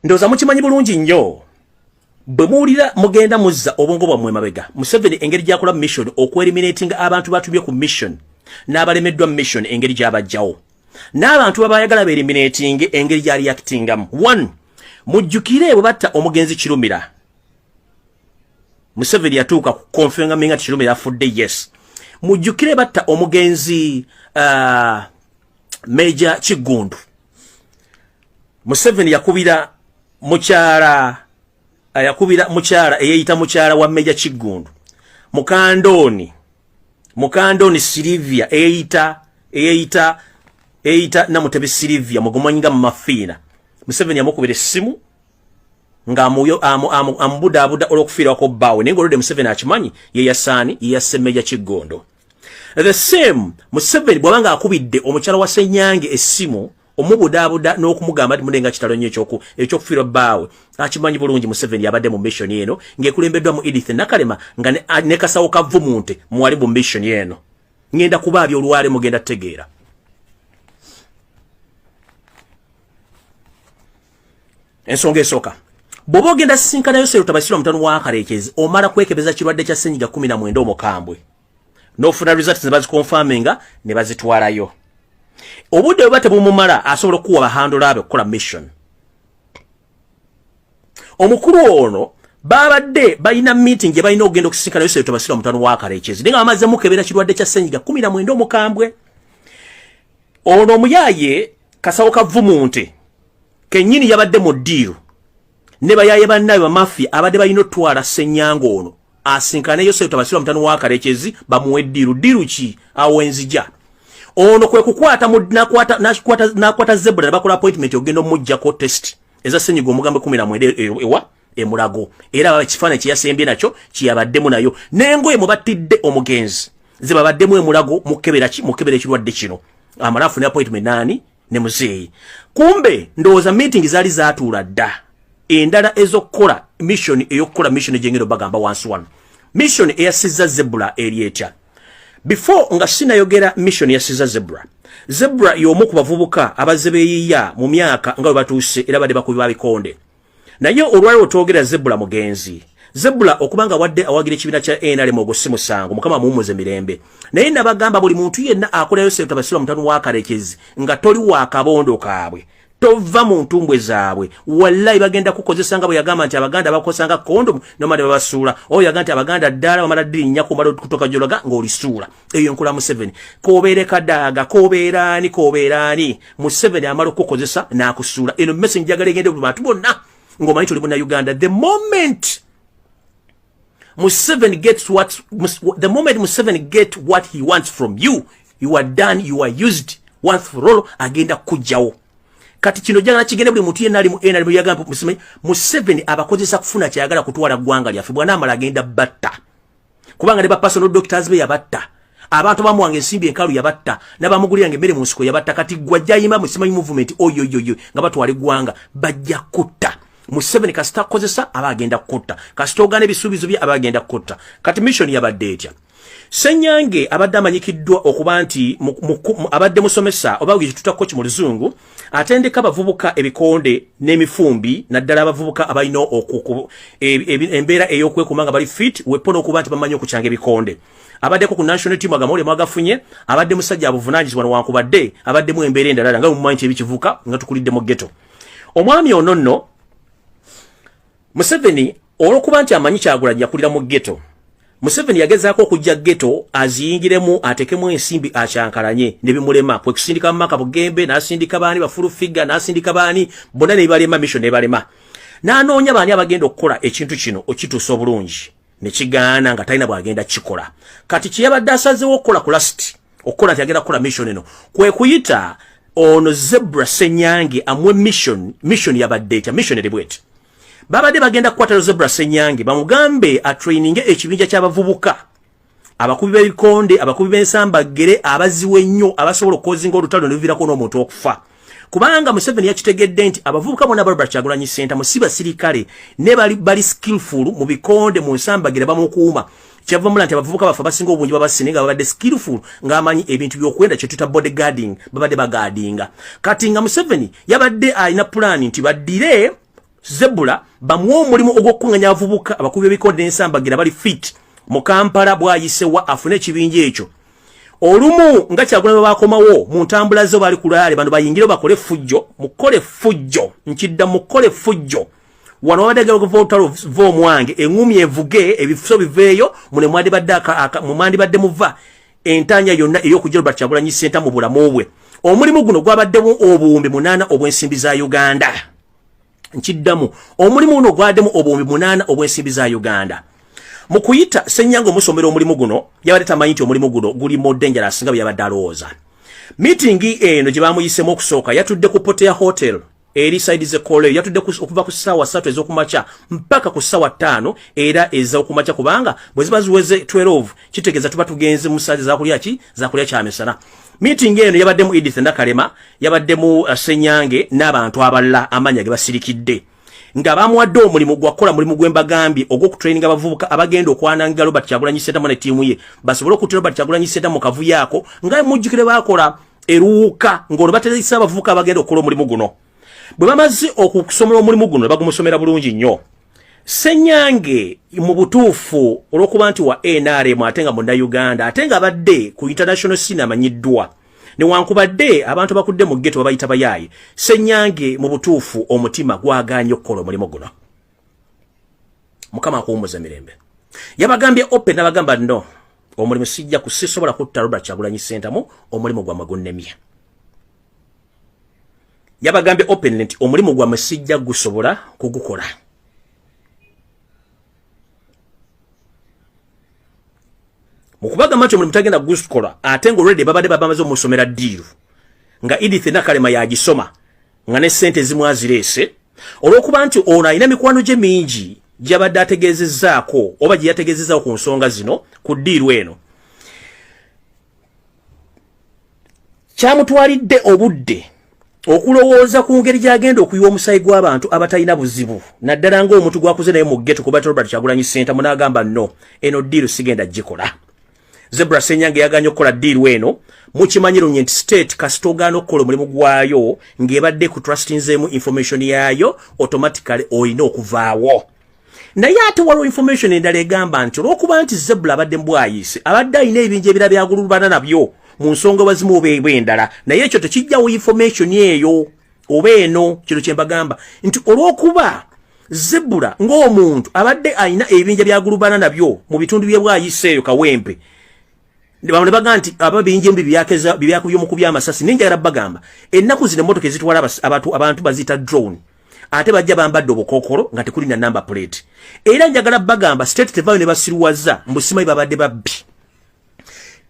ndoza mukimanyi bulungi nnyo bwe muwulira mugenda muzza obwongo bwammwe mabega Museveni engeri gy'akola mission okwe-eliminating abantu batumye ku mission n'abalemeddwa mission engeri gy'abajjawo n'abantu babayagala be-eliminating engeri gy'ali actingamu 1 mujjukire bwe batta omugenzi Kirumira Museveni yatuuka ku confirming ati Kirumira afudde yes mujjukire batta omugenzi Major Kigundu Museveni yakubira mukyala eyeyita mukyala wa Major Kigundu mukandoni Silivia eyeyita Namutebe Silivia mugumanyinga mu mafiina Museveni yamukubira essimu nga amubudabuda olw'okufiira ko bbawe naye ng'oludde Museveni akimanyi ye yasaani ye yasse Major Kigundu the same Museveni bw'abanga akubidde omukyala wa Ssenyange essimu omubudabuda n'okumugamba nti mulenga kitalo nnyo ekyokufiirwa bbaawe akimanyi bulungi Museveni yabadde mu mission eno ng'ekulembeddwa mu Edith Nakalema nga ne Kasawo Kavumunte muwali mu mission eno ngenda kubaabya olwale mugenda tegeera ensonga esooka bw'oba ogenda sisinkanayo Seruta Basirwa mutano wa Kaleekezi omala kwekebeza kirwadde kya Ssennyiga 19 omukambwe n'ofuna results ne bazikonfaminga ne bazitwalayo obudde bwe batebumumala asobola okuwa bahandula abe okukola mission omukulu ono babadde balina meeting gye balina okugenda okusisinkanayo Seruta Basirwa mutano wa Kaleekezi naye nga bamaze mukebera kirwadde kya Ssennyiga 19 omukambwe ono omuyaaye Kasawo Kavumunte kennyini yabadde mu ddiiro ne bayaye bannaye bamafia abadde balina otwala Ssenyange ono asinkanayo Seruta Basirwa mutano wa Kaleekezi bamuwe ddiiro ki awo enzija ono kwe kukwata nakwata zebra ne bakola appointment ogenda omujjako test eza Ssennyiga omugambwe 19 emulago era bakifaananyi kyeyasembye nakyo kiyabaddemu nayo n'engoye mubattidde omugenzi zibabaddemu emulago mukebera ekirwadde kino amala afune appointment nani ne muzeeyi kumbe ndowooza meeting zaali zaatuula dda endala ezokukola mission eyokukola mission egyengero bagamba wansi wano mission eyasizza zebra eri etya before nga sinayogera mission yasizza zebra y'omu ku bavubuka abazze beeyiya mu myaka nga bwe batuuse era badde bakubibwa bikonde naye olwaliwo twogera zebra mugenzi zebra okubanga wadde awagira ekibiina kya NRM ogosse musango mukama muwummuze mirembe naye nabagamba buli muntu yenna akolayo Seruta Basirwa mutano wa Kaleekezi nga toli wa kabondo kaabwe tova mu ntumbwe zaabwe wallahi bagenda kukozesa nga bwe yagamba nti abaganda bakosanga kondom nomade babasuula oyo yagamba nti abaganda ddala bamala ddirinnya kumala kutoka jologa ng'olisuula eyo nkula Museveni kobeere kadaaga kobeeraani Museveni amala okukozesa n'akusuula eno message njagala egende buli bantu bonna ng'omanyi tuli bonna Uganda the moment Museveni gets what he wants from you, you are done, you are used once for all agenda kujjawo kati kino jagala kigende buli muntu yenna ali mu NRM yagamba Museveni abakozesa kufuna kyayagala kutwala ggwanga lyaffe bwana amala agenda batta kubanga ne ba personal doctors be yabatta abantu bamuwanga ensimbi enkalu yabatta n'abamuguliranga emmere mu nsiko yabatta kati gwajjayima musimanyi movement oyo nga batwala eggwanga bajja kutta Museveni kasita kozesa abagenda kutta kasita ogana ebisuubizo bye abagenda kutta kati mission yabadde etya Ssenyange abadde amanyikiddwa okuba nti abadde musomesa oba gituta coach mu luzungu atendeka abavubuka ebikonde n'emifumbi naddala abavubuka abalina embeera ey'okwekuuma nga bali fit wepono okuba nti bamanyi okukyanga ebikonde abaddeko ku national team agamawulire mwagafunye abadde musajja abuvunaanyizibwa newankubadde abaddemu embeera endala nga mumanyi ebikivuka nga tukulidde mu ghetto omwami ono nno Museveni olwokuba nti amanyi Kyagulanyi yakulira mu ghetto Museveni yagezaako okujja ghetto aziyingiremu atekemu ensimbi akyankalanye ne bimulema kwe kusindika mu maka bugembe n'asindika baani bafulu figure n'asindika baani bonna ne balema mission ne balema n'anoonya baani abagenda okukola ekintu kino okituusa obulungi ne kigaana nga talina bwagenda kikola kati kiyabadde asazeewo okukola ku last okukola nti agenda kukola mission eno kwe kuyita ono Zebra Ssenyange amwe mission yabadde etya mission eri bweti babadde bagenda kukwata Zebra Ssenyange bamugambe atraininge ekibinja ky'abavubuka abakubi b'ebikonde abakubi b'ensambagere abaziwe ennyo abasobola okukozinga olutalo ne luviirako n'omuntu okufa kubanga Museveni yakitegedde nti abavubuka bonna Barbara Kyagulanyi Center musiba sirikale ne bali skillful mu bikonde mu nsambagere bamukuuma kyavumula nti abavubuka bafa basinga obungi babasinga babadde skillful ng'amanyi ebintu by'okwenda kye tuta bodyguarding babadde bagadinga kati nga Museveni yabadde alina plan nti baddire Zebula bamuwa omulimu ogw'okunganya abavubuka abakubi b'ebikonde n'ensambagira bali fit mu Kampala bwayisewa afune ekibinja ekyo. Olumu nga Kyagulanyi bakomawo mu ntambula zo bali kulaale bano bayingire bakole fujjo, mukole fujjo, nkidda mukole fujjo. Wano wabadde gavotalo vo mwange engumi evuge ebifuso biveeyo mune mwandi badde muva entanya yonna ey'okujja Robert Kyagulanyi Ssentamu mu bulamu bwe. Omulimu guno gwabaddemu obuwumbi 8 obw'ensimbi za Uganda. Nkiddamu omulimu guno gwaddemu obuwumbi 8 obw'ensimbi za Uganda. Mu kuyita Ssenyange omusomero omulimu guno yabadde tamanyi nti omulimu guno guli mu dangerous nga bwe yabadde alowooza. Meeting eno gye bamuyisemu okusooka yatudde ku Potea Hotel eri side ze Kole yatudde okuva ku ssaawa 3 ez'okumakya mpaka ku ssaawa 5 era ez'okumakya kubanga bwe ziba ziweze 12 kitegeeza tuba tugenze mu saawa zakulya kyamisana. Meeting eno yabaddemu Edith Nakalema yabaddemu Ssenyange n'abantu abalala amanya ge basirikidde nga bamuwadde omulimu gwakola mulimu gw'embagambye ogw'okutraininga abavubuka abagenda okwananga Robert Kyagulanyi Ssentamu ne ttiimu ye basobole okuttira Robert Kyagulanyi Ssentamu mu kavuyo ako nga mujjukire baakola eruuka ng'olwo batereesa abavubuka abagenda okukola omulimu guno. Bwe bamaze okusomera omulimu guno ne bagumusomera bulungi nnyo, Ssenyange mu butuufu olw'okuba nti wa NRM ate nga Munnayuganda ate nga abadde ku international scene amanyiddwa newankubadde abantu bakudde mu ghetto babayita bayayi, Ssenyange mu butuufu omutima gwagaanye okukola omulimu guno. Mukama akuwummuza mirembe. Yabagambye open n'abagamba no, omulimu sijja kusisobola kutta Robert Kyagulanyi Ssentamu, omulimu gwa magunnemye. Yabagambye open nti omulimu gwa sijja gusobola kugukola. Mukubaga macho mulimu tagenda guskola ate ngo already babade babamaze omusomera ddiru nga Edith Nakalema yagisoma nga ne sente zimwazirese olw'okuba nti ono alina mikwano gye mingi gyabadde ategeezezzaako oba gye yategeezezzaako ku nsonga zino ku ddiru eno. Kyamutwalidde obudde okulowooza ku ngeri gy'agenda okuyiwa omusayi gw'abantu abatalina buzibu naddala ng'omuntu gwakuze naye mu ghetto kuba Robert Kyagulanyi Ssentamu n'agamba no, eno ddiru sigenda gikola. Zebra Ssenyange yaganye okukola ddiru eno mukimanyiro nti state kasitogaana okukola omulimu gwayo ng'ebadde ku trustinzeemu information yayo automatically oyina okuvaawo. Naye ate waliwo information endala egamba nti olw'okuba nti Zebra abadde mbwayise abadde alina ebinja ebira byagulubana nabyo mu nsonga wazimu oba endala, naye ekyo tekijjawo information eyo oba eno. Kino kye mbagamba nti olw'okuba Zebra ng'omuntu abadde alina ebinja byagulubana nabyo mu bitundu bye bwayiseeyo kawempe bamwe baga nti ababinje mbi byakubyo mu kubya amasasi ninjagala bagamba ennaku zino emmotoka ezitwala abantu bazita drone ate bajja bambadde obukokolo nga tekuli na number plate era njagala bagamba state tevayo ne basiruwaza mbusimayi babadde babbi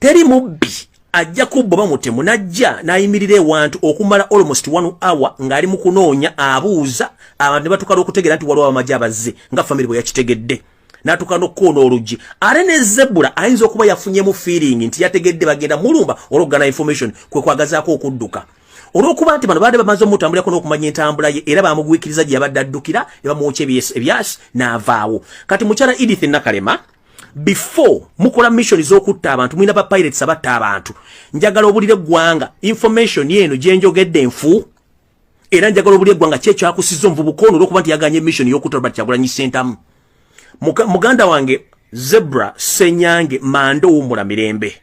teri mubbi ajja kubba bamutemu najja nayimirira ewantu okumala almost 1 hour ng'ali mu kunoonya abuuza abantu ne batukala okutegeera nti waliwo abamagye abazze nga family bwe yakitegedde n'atuuka n'okkoona oluggi ate ne Zebula ayinza okuba yafunyemu feeling nti yategedde bagenda mulumba olw'okugana information kwe kwagazaako okudduka olw'okuba nti bano baadde bamaze omutambulirako n'okumanya entambula ye era bamugwikiriza gye yabadde addukira ne bamwokya ebyasi n'avaawo. Kati mukyala Edith Nakalema before mukola mission z'okutta abantu mwina ba pirates abatta abantu njagala obulire eggwanga information yeno gye njogedde nfu era njagala obulire eggwanga kyekyo akusizza omuvubuka ono olw'okuba nti yaganye mission y'okutta Robert Kyagulanyi Ssentamu. Muganda wange Zebra Ssenyange Mando wumula mirembe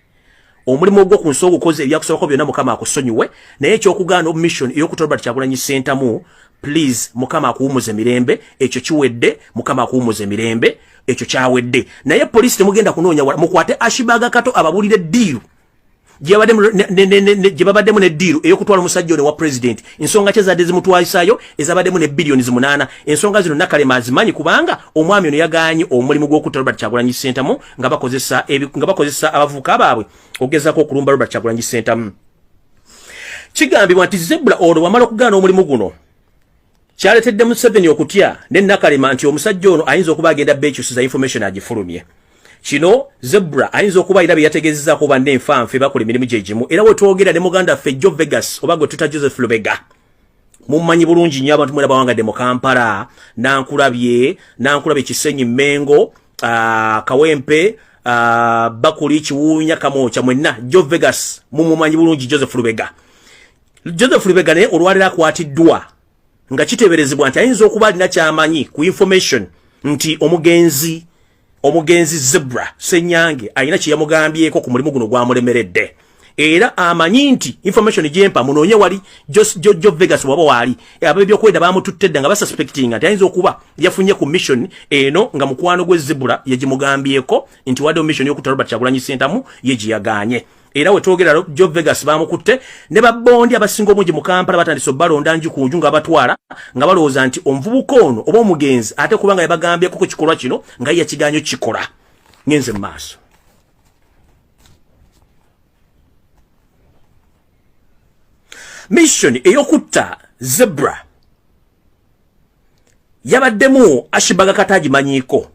omulimu ogwo ku nsonga okoze ebyakusobako byonna Mukama akusonyiwe naye ekyokugaana mission ey'okutta Robert Kyagulanyi Ssentamu please Mukama akuwumuze mirembe ekyo kiwedde Mukama akuwumuze mirembe ekyo kyawedde naye police temugenda kunoonya mukwate Ashibaga Kato ababulire ddiru gye babaddemu ne ddiru ey'okutwala omusajja ono wa president ensonga kye zadde zimutwalisayo ezabaddemu ne billioni 8 ensonga zino Nakalema azimanyi kubanga omwami ono yagaanye omulimu gw'okutta Robert Kyagulanyi Ssentamu nga bakozesa abavubuka baabwe okugezaako okulumba Robert Kyagulanyi Ssentamu. Kigambibwa nti Zebra ono wamala okugaana omulimu guno kyaleetedde Museveni okutya ne Nakalema nti omusajja ono ayinza okuba agenda beekyusiza information agifulumye. Kino Zebra ayinza okuba era byategeezezzaako banne enfanfe bakola emirimu gye gimu era bwe twogera ne muganda ffe Joe Vegas oba gwe tuta Joseph Lubega mummanyi bulungi nnyo abantu mwera bawangadde mu Kampala nankulabye Kisenyi Mmengo Kawempe Bakuli Kiwunya Kamoocha mwenna Joe Vegas mumumanyi bulungi Joseph Lubega naye olwaliro akwatiddwa nga kiteberezebwa nti ayinza okuba alina kyamanyi ku information nti omugenzi Zebra Senyange alina kye yamugambyeko ku mulimu guno gwamulemeredde. Era amanyi nti information jempa munoonye wali Jojo Vegas waba wali abebyokwenda bamututtedde nga basuspecting nti ayinza okuba yafunye ku mission eno nga mukwano gwe Zebra yagimugambyeko nti wadde mission y'okutta Robert Kyagulanyi Ssentamu yegiyaganye. Era wetwogera Jojo Vegas bamukutte ne babbondi abasinga omungi mu Kampala batandise balonda nju ku nju nga batwala nga balowooza nti omuvubuka ono oba omugenzi ate kubanga yabagambyeko ku kikolwa kino nga yakiganyo kikola. Ngenze mu maaso. Mission eyokutta Zebra yabaddemu Ashibaga Kataji manyiko.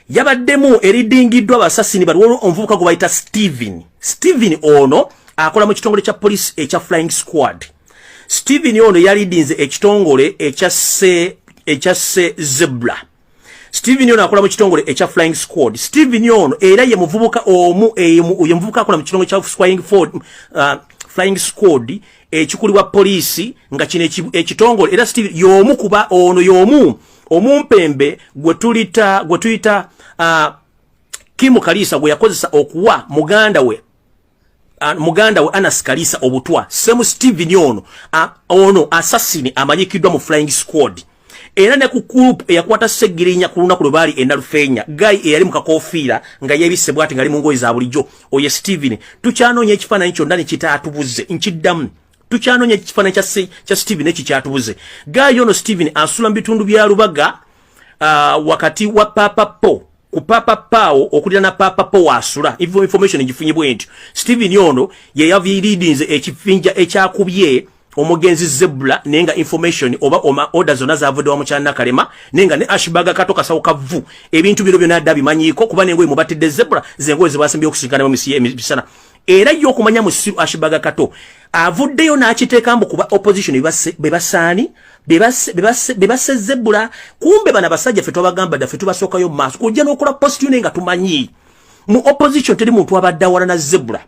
Yabaddemu eridingiddwa abasasini baliwo omuvubuka gwe bayita Steven ono akola mu kitongole kya police ekya Flying Squad. Steven ono yalidinze ekitongole ekyasse Zebra. Steven ono akola mu kitongole ekya Flying Squad. Steven ono era ye muvubuka ye muvubuka akola mu kitongole kya Flying Squad ekikulibwa police nga kino ekitongole era Steve yomu kuba ono yomu omumpembe gwe tuyita Kimu Kalisa gwe yakozesa okuwa muganda we Anas Kalisa obutwa. Semu Steven ono assassin amanyikiddwa mu Flying Squad. Era ne ku group eyakwata segirinya kuluna ku lubali enalufenya guy eyali mu kakofiira nga yebise bwati ngali mu ngoyi za bulijjo oye Steven tukyanonya ekifaananyi kyonna ne kitatubuze nkiddamu tukyanonya ekifaananyi kya Steven ekikyatubuze guy ono Steven asula mu bitundu bya Lubaga wakati wa Papapo ku Papapo okulira na Papapo wasula information egifunye bwenti Steven ono ye yaviridinze ekifinja ekyakubye omugenzi Zebra nenga information oba order zona zavudde mu kyana kalema nenga ne Ashibaga katoka sawukavu ebintu biro byona dabi manyiko kuba nengo mubatidde Zebra zengo zibasembye okusikana mu misiye bisana era yo kumanya musiru Ashibaga kato avuddeyo n'akiteeka mbu kuba opposition bebase Zebra kumbe bana basajja fetu abagamba da fetu basokayo maso kujja n'okola post yone nga tumanyi mu opposition teri muntu abadda wala na Zebra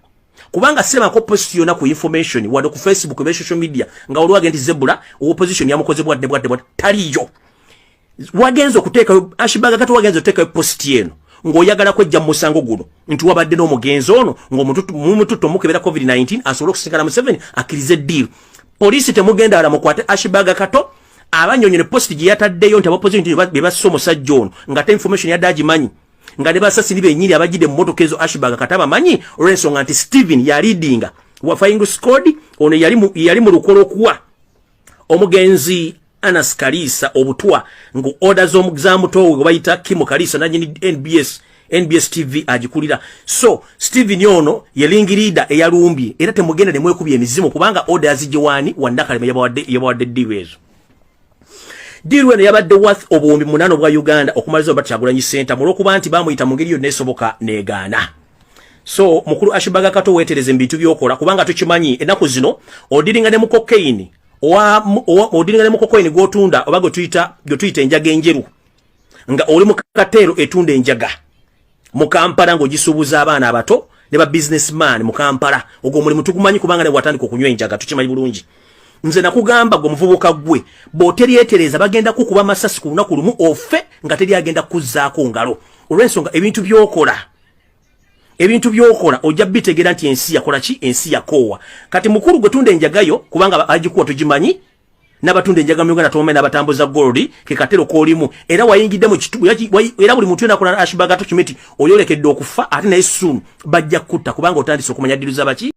kubanga sema ko post yona ku information wado ku Facebook be social media nga olwage nti Zebra opposition yamukoze bwadde taliyo wagenzo kuteeka Ashibaga kato wagenzo teeka post yeno ngoyagala kwejja musango guno nti wabadde no mugenzo ono ng'omututu omukebera COVID-19 asobola okusinkana mu 7 akirize deal police temugenda ala mukwate Ashibaga kato abanyonyene post gye yataddeyo nti opposition bebasso omusajja ono nga te information yaddaji manyi nga ne basasini bennyini abajide mu motoka ezo Ashibaga kataba manyi olw'ensonga nti Steven yalidinga wa Flying Squad ono yali mu lukolo kuwa omugenzi Anas Kalisa obutwa ngu orders z'omuzamu towe bayita Kimu Kalisa nanyi NBS TV ajikulira. So Steven ono yelingirida eyalumbye era temugenda ne mwekubye emizimu kubanga orders jiwani wandakalema yabawadde diwezo. Diru eno yabadde worth obuwumbi 8 bwa Uganda okumaliza Robert Kyagulanyi Ssentamu olw'okuba nti bamuyita mu ngeri yonna esoboka n'egaana. So mukulu Ashibaga kato weetereze ebintu by'okola kubanga tukimanyi ennaku zino odiringa ne mu cocaine odiringa ne mu cocaine gw'otunda oba gwe tuyita enjaga enjeru nga oli mu katero etunda enjaga mu Kampala ng'ogisuubuza abaana abato ne ba businessman mu Kampala ogwo mulimu tugumanyi kubanga ne watandika okunywa enjaga tukimanyi bulungi. Nze nakugamba gwe muvubuka gwe b'oteryetereza bagenda kukuba masasi ku lunaku lumu ofe nga teri agenda kuzzaako ngalo olw'ensonga ebintu by'okola ojja bitegera nti ensi yakola ki ensi yakoowa kati mukulu gwe tunda enjagayo kubanga agikuwa tugimanyi n'abatunda enjaga mu Uganda tomenya n'abatambuza gold ke katero kolimu era wayingidde mu kitu era buli muntu yenakola Ashibaga tukimiti oyolekedde okufa ate naye soon bajja kutta kubanga otandise okumanya diru z'abaki